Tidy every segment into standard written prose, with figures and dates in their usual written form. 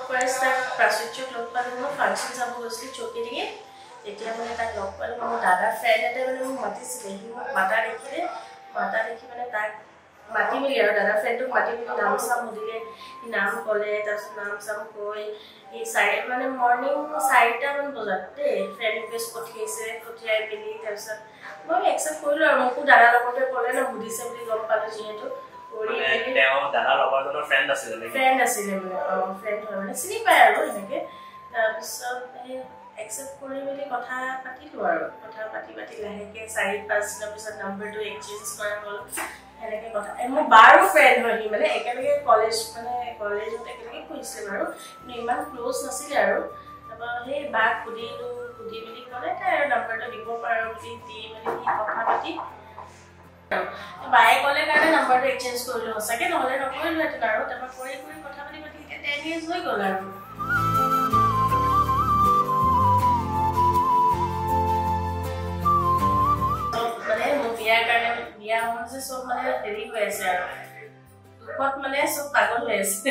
first তাক প্ৰাচুৰ্যক লগ পালোঁ মই ফাংচন চাব গৈছিলোঁ চৌকিডিঙে তেতিয়া মানে তাক লগ পালোঁ মোৰ দাদাৰ ফ্ৰেণ্ড এটাই মানে মোক মাতিছিলে সি মোক মাতা দেখি মানে তাক মাতি মেলি আৰু দাদাৰ ফ্ৰেণ্ডটোক মাতি মেলি নাম চাম সুধিলে সি নাম ক'লে তাৰপিছত নাম চাম কৈ সি মানে মৰ্ণিং 4টামান বজাত দেই ফ্ৰেণ্ড ৰিকুৱেষ্ট পঠিয়াই মেলি তাৰপিছত মই একচেপ্ট কৰিলোঁ আৰু মোকো দাদাৰ লগতে ক'লে ন সুধিছে বুলি গম পালোঁ যিহেতু ফ্ৰেণ্ড আছিলে মানে ফ্ৰেণ্ড হয় মানে চিনি পায় আৰু এনেকৈ তাৰপিছত একচেপ্ট কৰি মেলি কথা পাতিলোঁ আৰু কথা পাতি লাহেকৈ 4-5 দিনৰ পিছত নাম্বাৰটো এক্সচেঞ্জ কৰা হ'ল এনেকৈ কথা মোৰ বাৰো ফ্ৰেণ্ড হয় সি মানে একেলগে কলেজত একেলগে পঢ়িছিলে বাৰু কিন্তু ইমান ক্ল'জ নাছিলে আৰু তাৰপৰা সেই বাক সুধি মেলি ক'লে তাই আৰু নাম্বাৰটো দিব পাৰোঁ বুলি দি মেলি সি কথা পাতি বায়ে ক'লে কাৰণে নাম্বাৰটো এক্সচেঞ্জ কৰিলোঁ সঁচাকৈ নহ'লে নকৰিলোহেঁতেন আৰু তাৰপৰা কৰি কথা পাতি এতিয়া 10 years হৈ গ'ল আৰু মানে মোৰ বিয়াৰ কাৰণে বিয়া হোৱা যে চব মানে হেৰি হৈ আছে আৰু দুখত মানে চব পাগল হৈ আছে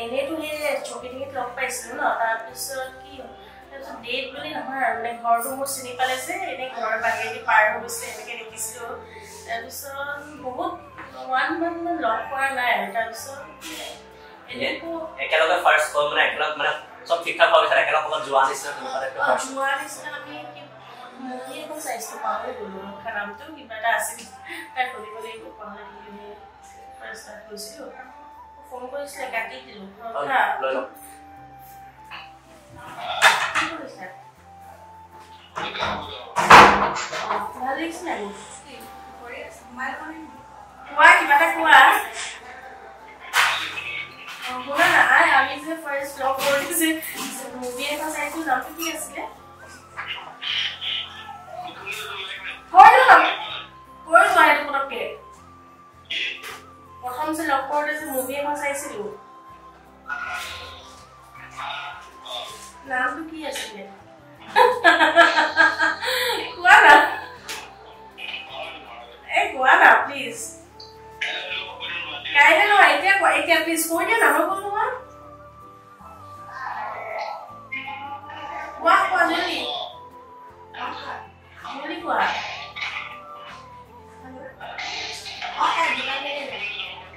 এনেইতো সেই চৌকিডিঙিত লগ পাইছিলোঁ ন তাৰপিছত কি ডেট বুলি নহয় আৰু মানে ঘৰটো মোৰ চিনি পালে যে এনেই ঘৰৰ বাহিৰেদি পাৰ হৈ গৈছে এনেকৈ দেখিছিলোঁ তাৰপিছত বহুত 1 month মান লগ কৰা নাই আৰু তাৰপিছত একেলগে ফাৰ্ষ্ট কল মানে একেলগে মানে সব ঠিকঠাক হৈ গৈছে একেলগে ক'ৰবাত যোৱা নিচিনা আমি মুভি এখন চাইছিলোঁ পাহৰি গ'লোঁ মুখাৰ নামটো কিবা এটা আছিল তাই সুধিব লাগিব পাহৰি গ'লোঁ ফাৰ্ষ্ট গৈছিলোঁ ফোন কৰিছিলে কাটি দিলোঁ ভাল লাগিছে নাই কোৱা কিবা এটা কোৱা শুনা না আমি যে ফাৰ্ষ্ট লগ কৰিছোঁ যে মুভি এখন চাইছোঁ নামটো কি আছিলে প্ৰথম যে লগ কৰোঁতে যে মুভি এখন চাইছিলোঁ নামটো কি আছিলে কোৱা না কোৱা না প্লিজ কাইলৈ নহয় এতিয়া প্লিজ কৈ দিয়া নামৰ কোন তোমাৰ কোৱা জলদি কোৱা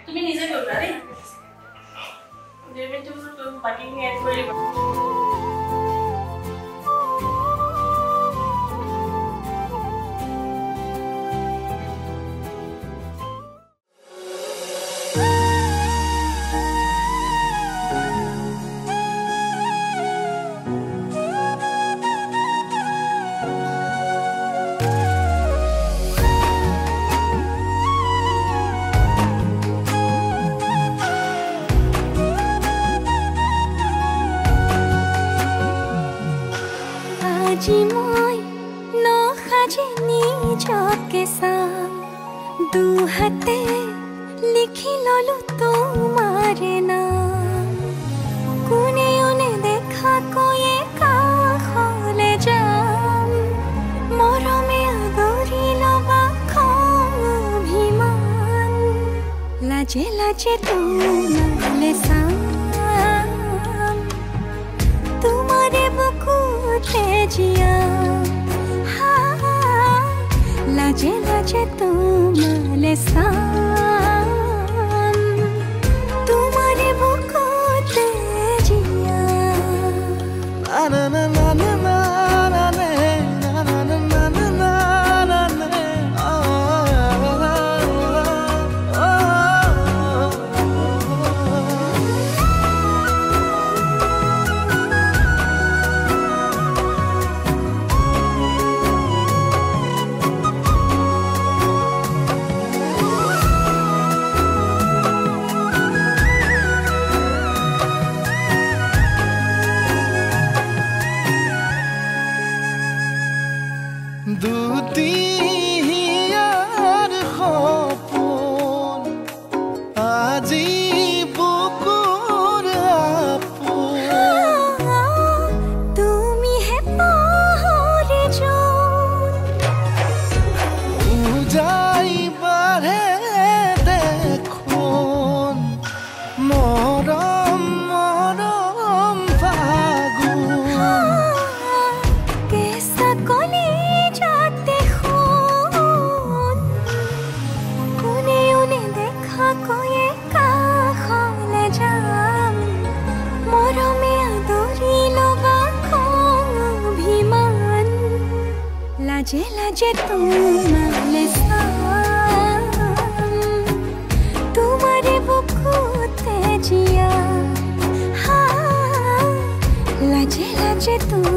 তুমি নিজে কৰিবা দেই বাকীখিনি এড কৰি দিব দুহাতে লিখি ললো তোমাৰে নাম কোনে দেখা কৈয়ে কাষলে যাম মৰমে আদৰি লবা অভিমান লাজে লাজে তোমালে চাম তোমাৰে বুকুতে জিয়াম লাজে লাজে তোমালে চাম তোমাৰে বুকুতে জিয়াম লাজে তুমি